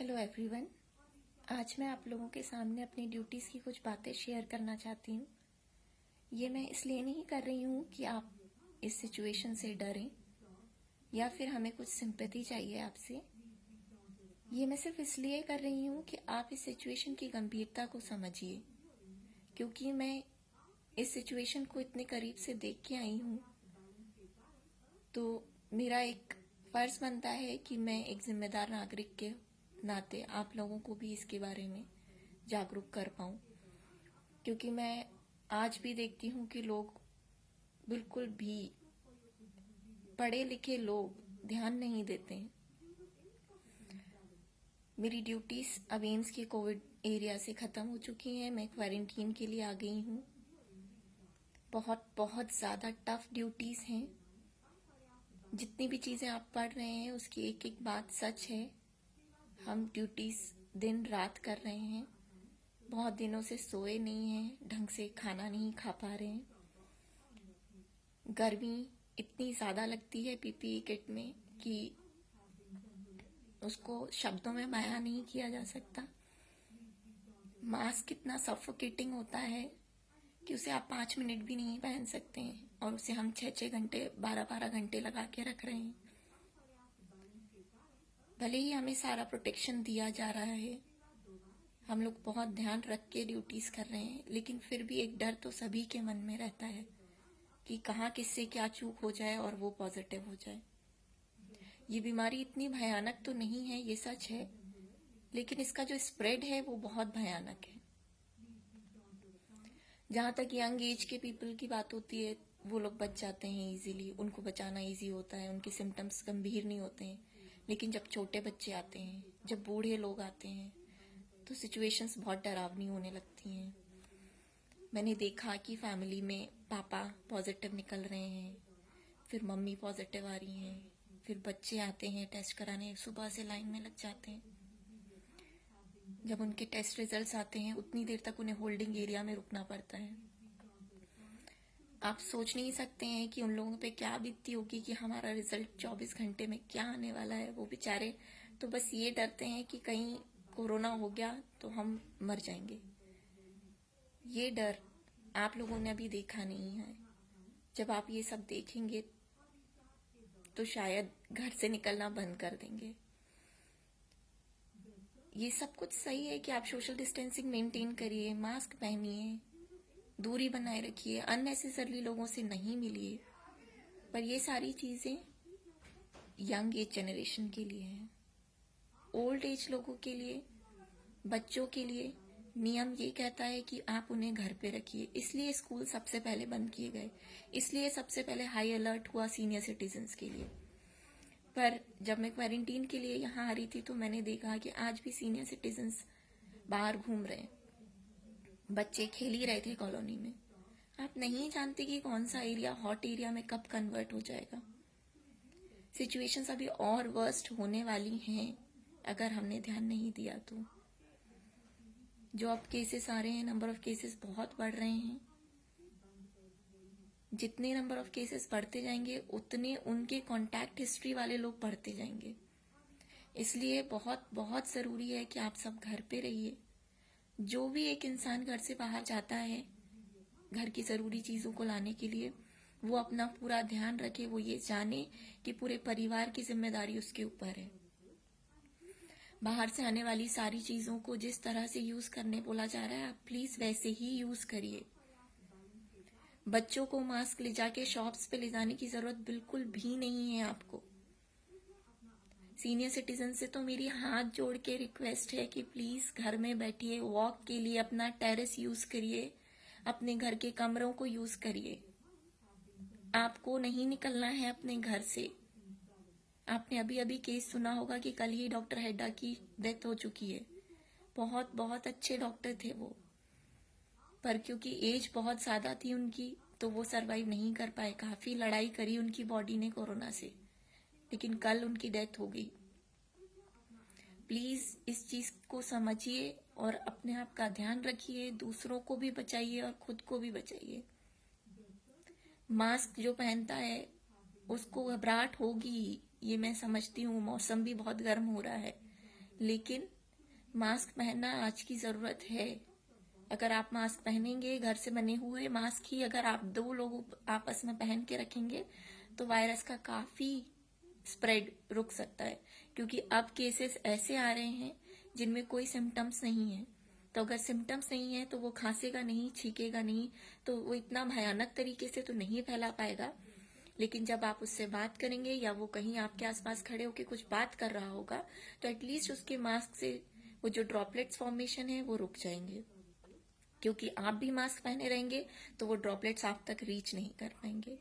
Hello everyone. आज मैं आप लोगों के सामने अपनी ड्यूटीज़ की कुछ बातें शेयर करना चाहती हूँ। ये मैं इसलिए नहीं कर रही हूँ कि आप इस सिचुएशन से डरें या फिर हमें कुछ सिंपैथी चाहिए आपसे। ये मैं सिर्फ इसलिए कर रही हूँ कि आप इस सिचुएशन की गंभीरता को समझिए, क्योंकि मैं इस सिचुएशन को इतने करीब से देख के आई हूँ, तो मेरा एक फ़र्ज़ बनता है कि मैं एक जिम्मेदार नागरिक के नाते आप लोगों को भी इसके बारे में जागरूक कर पाऊँ। क्योंकि मैं आज भी देखती हूँ कि लोग, बिल्कुल भी पढ़े लिखे लोग ध्यान नहीं देते हैं। मेरी ड्यूटीज़ अब एम्स के कोविड एरिया से ख़त्म हो चुकी हैं। मैं क्वारंटीन के लिए आ गई हूँ। बहुत बहुत ज़्यादा टफ ड्यूटीज़ हैं। जितनी भी चीज़ें आप पढ़ रहे हैं उसकी एक एक बात सच है। हम ड्यूटीज़ दिन रात कर रहे हैं। बहुत दिनों से सोए नहीं हैं, ढंग से खाना नहीं खा पा रहे हैं। गर्मी इतनी ज़्यादा लगती है पीपीई किट में कि उसको शब्दों में बयां नहीं किया जा सकता। मास्क इतना सफोकेटिंग होता है कि उसे आप 5 मिनट भी नहीं पहन सकते हैं, और उसे हम 6-6 घंटे 12-12 घंटे लगा के रख रहे हैं। भले ही हमें सारा प्रोटेक्शन दिया जा रहा है, हम लोग बहुत ध्यान रख के ड्यूटीज़ कर रहे हैं, लेकिन फिर भी एक डर तो सभी के मन में रहता है कि कहाँ किससे क्या चूक हो जाए और वो पॉजिटिव हो जाए। ये बीमारी इतनी भयानक तो नहीं है, ये सच है, लेकिन इसका जो स्प्रेड है वो बहुत भयानक है। जहाँ तक यंग एज के पीपल की बात होती है, वो लोग बच जाते हैं इजीली, उनको बचाना इजी होता है, उनके सिम्टम्स गंभीर नहीं होते हैं। लेकिन जब छोटे बच्चे आते हैं, जब बूढ़े लोग आते हैं, तो सिचुएशंस बहुत डरावनी होने लगती हैं। मैंने देखा कि फैमिली में पापा पॉजिटिव निकल रहे हैं, फिर मम्मी पॉजिटिव आ रही हैं, फिर बच्चे आते हैं टेस्ट कराने, सुबह से लाइन में लग जाते हैं। जब उनके टेस्ट रिजल्ट्स आते हैं उतनी देर तक उन्हें होल्डिंग एरिया में रुकना पड़ता है। आप सोच नहीं सकते हैं कि उन लोगों पे क्या बीतती होगी कि हमारा रिजल्ट 24 घंटे में क्या आने वाला है। वो बेचारे तो बस ये डरते हैं कि कहीं कोरोना हो गया तो हम मर जाएंगे। ये डर आप लोगों ने अभी देखा नहीं है। जब आप ये सब देखेंगे तो शायद घर से निकलना बंद कर देंगे। ये सब कुछ सही है कि आप सोशल डिस्टेंसिंग मेंटेन करिए, मास्क पहनिए, दूरी बनाए रखिए, अननेसेसरली लोगों से नहीं मिलिए, पर ये सारी चीज़ें यंग एज जनरेशन के लिए हैं। ओल्ड एज लोगों के लिए, बच्चों के लिए नियम ये कहता है कि आप उन्हें घर पे रखिए। इसलिए स्कूल सबसे पहले बंद किए गए, इसलिए सबसे पहले हाई अलर्ट हुआ सीनियर सिटीजन्स के लिए। पर जब मैं क्वारंटीन के लिए यहाँ आ रही थी तो मैंने देखा कि आज भी सीनियर सिटीजन्स बाहर घूम रहे हैं। बच्चे खेल ही रहे थे कॉलोनी में। आप नहीं जानते कि कौन सा एरिया हॉट एरिया में कब कन्वर्ट हो जाएगा। सिचुएशंस अभी और वर्स्ट होने वाली हैं अगर हमने ध्यान नहीं दिया तो। जो अब केसेस आ रहे हैं, नंबर ऑफ केसेस बहुत बढ़ रहे हैं। जितने नंबर ऑफ केसेस बढ़ते जाएंगे उतने उनके कॉन्टैक्ट हिस्ट्री वाले लोग बढ़ते जाएंगे। इसलिए बहुत बहुत ज़रूरी है कि आप सब घर पे रहिए। जो भी एक इंसान घर से बाहर जाता है घर की ज़रूरी चीज़ों को लाने के लिए, वो अपना पूरा ध्यान रखे, वो ये जाने कि पूरे परिवार की जिम्मेदारी उसके ऊपर है। बाहर से आने वाली सारी चीज़ों को जिस तरह से यूज़ करने बोला जा रहा है, आप प्लीज़ वैसे ही यूज़ करिए। बच्चों को मास्क ले जाके शॉप्स पे ले जाने की ज़रूरत बिल्कुल भी नहीं है आपको। सीनियर सिटीजन से तो मेरी हाथ जोड़ के रिक्वेस्ट है कि प्लीज़ घर में बैठिए, वॉक के लिए अपना टेरेस यूज़ करिए, अपने घर के कमरों को यूज़ करिए। आपको नहीं निकलना है अपने घर से। आपने अभी अभी केस सुना होगा कि कल ही डॉक्टर हेड्डा की डेथ हो चुकी है। बहुत बहुत अच्छे डॉक्टर थे वो, पर क्योंकि एज बहुत ज़्यादा थी उनकी तो वो सरवाइव नहीं कर पाए। काफ़ी लड़ाई करी उनकी बॉडी ने कोरोना से, लेकिन कल उनकी डेथ हो गई। प्लीज़ इस चीज़ को समझिए और अपने आप का ध्यान रखिए, दूसरों को भी बचाइए और खुद को भी बचाइए। मास्क जो पहनता है उसको घबराहट होगी, ये मैं समझती हूँ। मौसम भी बहुत गर्म हो रहा है, लेकिन मास्क पहनना आज की ज़रूरत है। अगर आप मास्क पहनेंगे, घर से बने हुए मास्क ही अगर आप 2 लोग आपस में पहन के रखेंगे तो वायरस का काफ़ी स्प्रेड रुक सकता है। क्योंकि अब केसेस ऐसे आ रहे हैं जिनमें कोई सिम्टम्स नहीं है, तो अगर सिम्टम्स नहीं है तो वो खांसेगा नहीं, छींकेगा नहीं, तो वो इतना भयानक तरीके से तो नहीं फैला पाएगा। लेकिन जब आप उससे बात करेंगे या वो कहीं आपके आसपास खड़े होकर कुछ बात कर रहा होगा तो एटलीस्ट उसके मास्क से वो जो ड्रॉपलेट्स फॉर्मेशन है वो रुक जाएंगे। क्योंकि आप भी मास्क पहने रहेंगे तो वो ड्रॉपलेट्स आप तक रीच नहीं कर पाएंगे।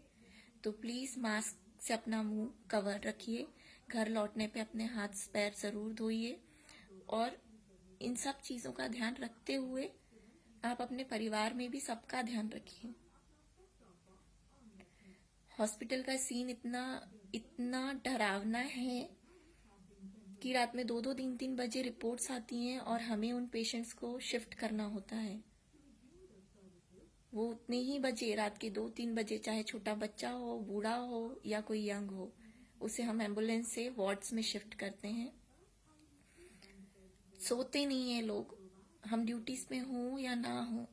तो प्लीज मास्क से अपना मुंह कवर रखिए। घर लौटने पे अपने हाथ पैर जरूर धोइए और इन सब चीजों का ध्यान रखते हुए आप अपने परिवार में भी सबका ध्यान रखिए। हॉस्पिटल का सीन इतना इतना डरावना है कि रात में 2-2 3-3 बजे रिपोर्ट्स आती हैं और हमें उन पेशेंट्स को शिफ्ट करना होता है। वो उतने ही बजे, रात के 2-3 बजे, चाहे छोटा बच्चा हो, बूढ़ा हो या कोई यंग हो, उसे हम एम्बुलेंस से वार्ड्स में शिफ्ट करते हैं। सोते नहीं है लोग, हम ड्यूटीज में हो या ना हो,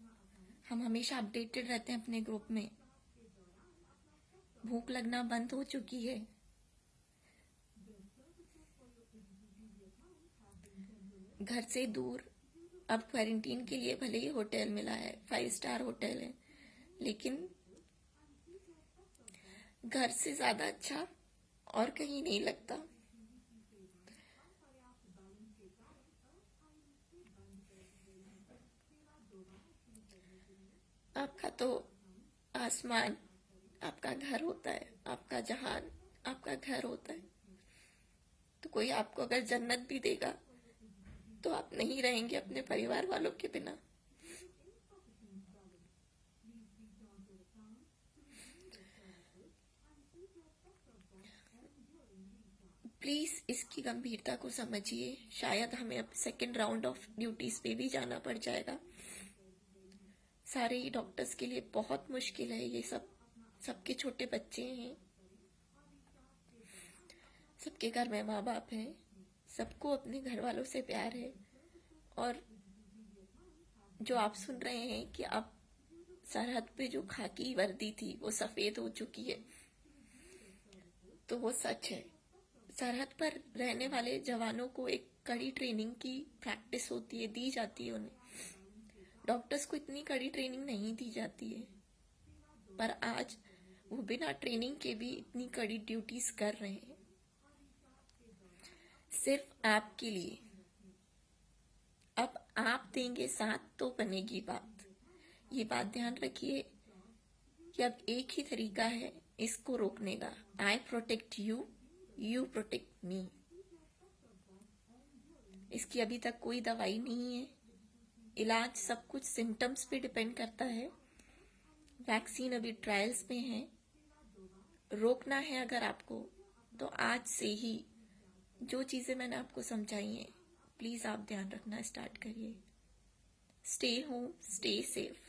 हम हमेशा अपडेटेड रहते हैं अपने ग्रुप में। भूख लगना बंद हो चुकी है। घर से दूर अब क्वारंटीन के लिए भले ही होटल मिला है, 5 स्टार होटल है, लेकिन घर से ज्यादा अच्छा और कहीं नहीं लगता। आपका तो आसमान आपका घर होता है, आपका जहान आपका घर होता है। तो कोई आपको अगर जन्नत भी देगा तो आप नहीं रहेंगे अपने परिवार वालों के बिना। प्लीज इसकी गंभीरता को समझिए। शायद हमें अब सेकेंड राउंड ऑफ ड्यूटीज पे भी जाना पड़ जाएगा। सारे ही डॉक्टर्स के लिए बहुत मुश्किल है ये सब। सबके छोटे बच्चे हैं, सबके घर में माँ बाप हैं, सबको अपने घर वालों से प्यार है। और जो आप सुन रहे हैं कि अब सरहद पे जो खाकी वर्दी थी वो सफेद हो चुकी है, तो वो सच है। सरहद पर रहने वाले जवानों को एक कड़ी ट्रेनिंग की प्रैक्टिस होती है, दी जाती है उन्हें। डॉक्टर्स को इतनी कड़ी ट्रेनिंग नहीं दी जाती है, पर आज वो बिना ट्रेनिंग के भी इतनी कड़ी ड्यूटीज कर रहे हैं सिर्फ आपके लिए। अब आप देंगे साथ तो बनेगी बात। ये बात ध्यान रखिए कि अब एक ही तरीका है इसको रोकने का। I protect you, you protect me. इसकी अभी तक कोई दवाई नहीं है। इलाज सब कुछ सिम्टम्स पे डिपेंड करता है। वैक्सीन अभी ट्रायल्स में है। रोकना है अगर आपको तो आज से ही जो चीजें मैंने आपको समझाई हैं प्लीज आप ध्यान रखना स्टार्ट करिए। Stay home, stay safe.